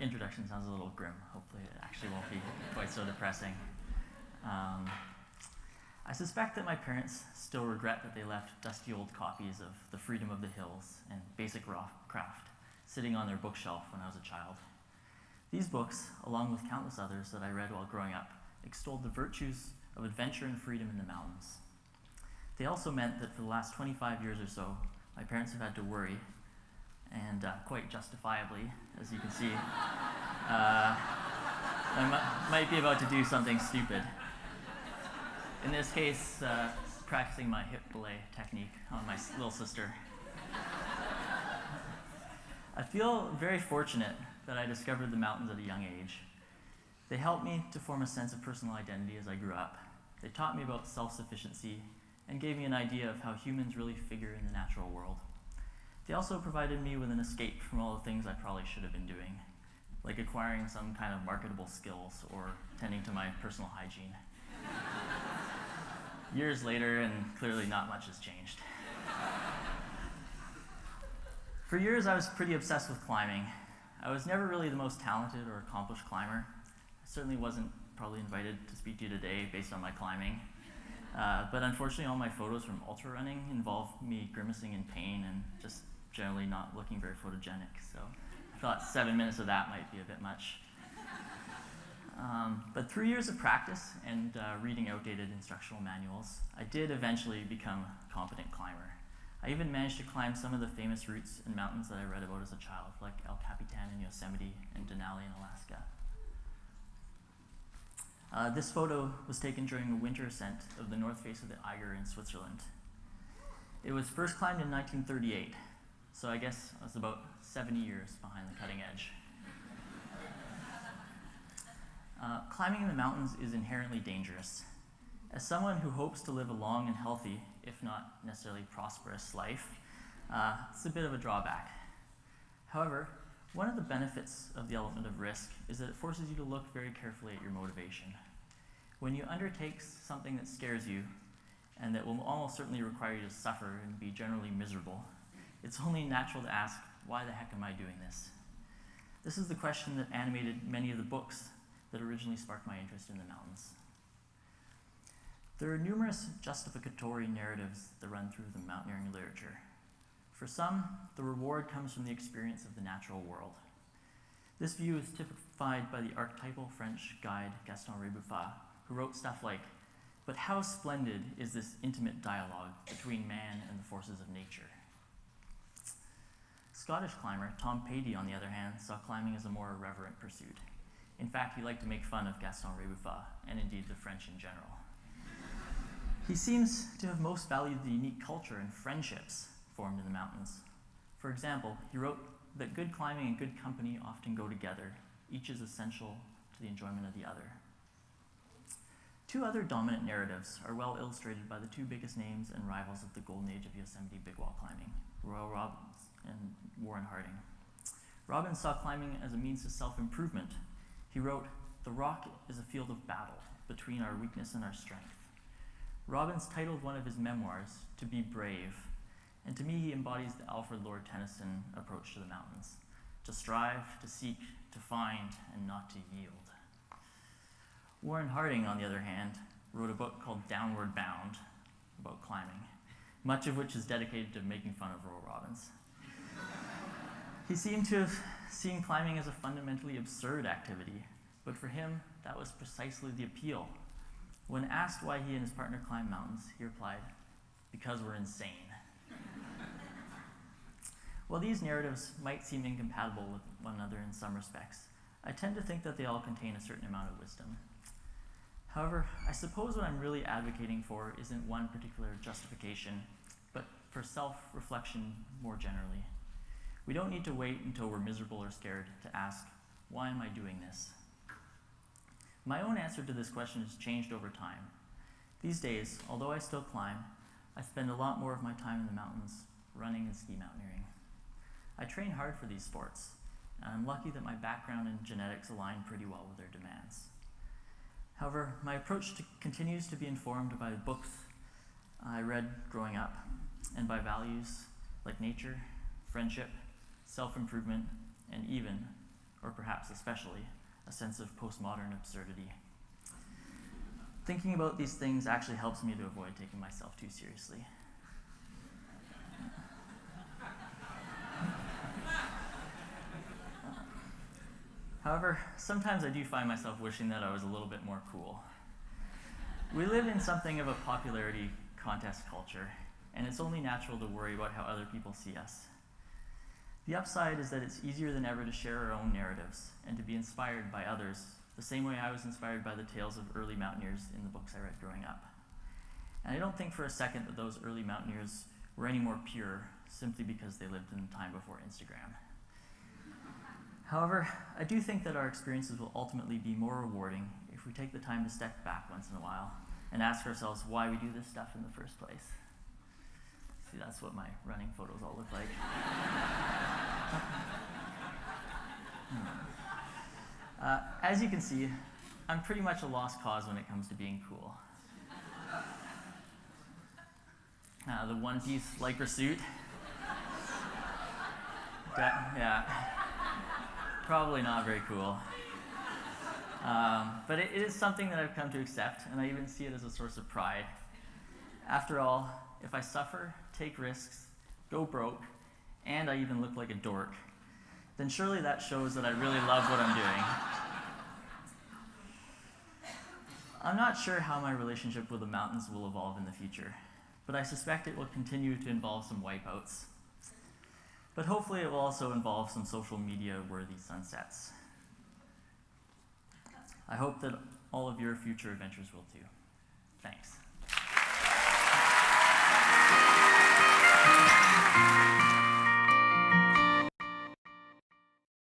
introduction sounds a little grim. Hopefully it actually won't be quite so depressing. I suspect that my parents still regret that they left dusty old copies of The Freedom of the Hills and Basic Craft sitting on their bookshelf when I was a child. These books, along with countless others that I read while growing up, extolled the virtues of adventure and freedom in the mountains. They also meant that for the last 25 years or so, my parents have had to worry, and quite justifiably, as you can see, I might be about to do something stupid. In this case, practicing my hip belay technique on my little sister. I feel very fortunate that I discovered the mountains at a young age. They helped me to form a sense of personal identity as I grew up. They taught me about self-sufficiency and gave me an idea of how humans really figure in the natural world. They also provided me with an escape from all the things I probably should have been doing, like acquiring some kind of marketable skills or tending to my personal hygiene. Years later, and clearly not much has changed. For years, I was pretty obsessed with climbing. I was never really the most talented or accomplished climber. I certainly wasn't probably invited to speak to you today based on my climbing. But unfortunately, all my photos from ultra running involve me grimacing in pain and just generally not looking very photogenic. So I thought 7 minutes of that might be a bit much. But through years of practice and reading outdated instructional manuals, I did eventually become a competent climber. I even managed to climb some of the famous routes and mountains that I read about as a child, like El Capitan in Yosemite and Denali in Alaska. This photo was taken during a winter ascent of the north face of the Eiger in Switzerland. It was first climbed in 1938, so I guess I was about 70 years behind the cutting edge. Climbing in the mountains is inherently dangerous. As someone who hopes to live a long and healthy, if not necessarily prosperous life, it's a bit of a drawback. However, one of the benefits of the element of risk is that it forces you to look very carefully at your motivation. When you undertake something that scares you, and that will almost certainly require you to suffer and be generally miserable, it's only natural to ask, why the heck am I doing this? This is the question that animated many of the books that originally sparked my interest in the mountains. There are numerous justificatory narratives that run through the mountaineering literature. For some, the reward comes from the experience of the natural world. This view is typified by the archetypal French guide Gaston Rébuffat, who wrote stuff like, "But how splendid is this intimate dialogue between man and the forces of nature." Scottish climber Tom Patey, on the other hand, saw climbing as a more irreverent pursuit. In fact, he liked to make fun of Gaston Rébuffat, and indeed the French in general. He seems to have most valued the unique culture and friendships formed in the mountains. For example, he wrote that good climbing and good company often go together. Each is essential to the enjoyment of the other. Two other dominant narratives are well illustrated by the two biggest names and rivals of the golden age of Yosemite big wall climbing, Royal Robbins and Warren Harding. Robbins saw climbing as a means to self-improvement. He wrote, "The rock is a field of battle between our weakness and our strength." Robbins titled one of his memoirs, "To Be Brave," and to me he embodies the Alfred Lord Tennyson approach to the mountains: to strive, to seek, to find, and not to yield. Warren Harding, on the other hand, wrote a book called Downward Bound about climbing, much of which is dedicated to making fun of Royal Robbins. He seemed to have seen climbing as a fundamentally absurd activity, but for him, that was precisely the appeal. When asked why he and his partner climbed mountains, he replied, "Because we're insane." While these narratives might seem incompatible with one another in some respects, I tend to think that they all contain a certain amount of wisdom. However, I suppose what I'm really advocating for isn't one particular justification, but for self-reflection more generally. We don't need to wait until we're miserable or scared to ask, why am I doing this? My own answer to this question has changed over time. These days, although I still climb, I spend a lot more of my time in the mountains running and ski mountaineering. I train hard for these sports, and I'm lucky that my background and genetics align pretty well with their demands. However, my approach continues to be informed by the books I read growing up, and by values like nature, friendship, self-improvement, and even, or perhaps especially, a sense of postmodern absurdity. Thinking about these things actually helps me to avoid taking myself too seriously. However, sometimes I do find myself wishing that I was a little bit more cool. We live in something of a popularity contest culture, and it's only natural to worry about how other people see us. The upside is that it's easier than ever to share our own narratives and to be inspired by others, the same way I was inspired by the tales of early mountaineers in the books I read growing up. And I don't think for a second that those early mountaineers were any more pure simply because they lived in the time before Instagram. However, I do think that our experiences will ultimately be more rewarding if we take the time to step back once in a while and ask ourselves why we do this stuff in the first place. See, that's what my running photos all look like. As you can see, I'm pretty much a lost cause when it comes to being cool. The one-piece Lycra suit. Yeah. Probably not very cool. But it is something that I've come to accept, and I even see it as a source of pride. After all, if I suffer, take risks, go broke, and I even look like a dork, then surely that shows that I really love what I'm doing. I'm not sure how my relationship with the mountains will evolve in the future, but I suspect it will continue to involve some wipeouts. But hopefully it will also involve some social media-worthy sunsets. I hope that all of your future adventures will too. Thanks.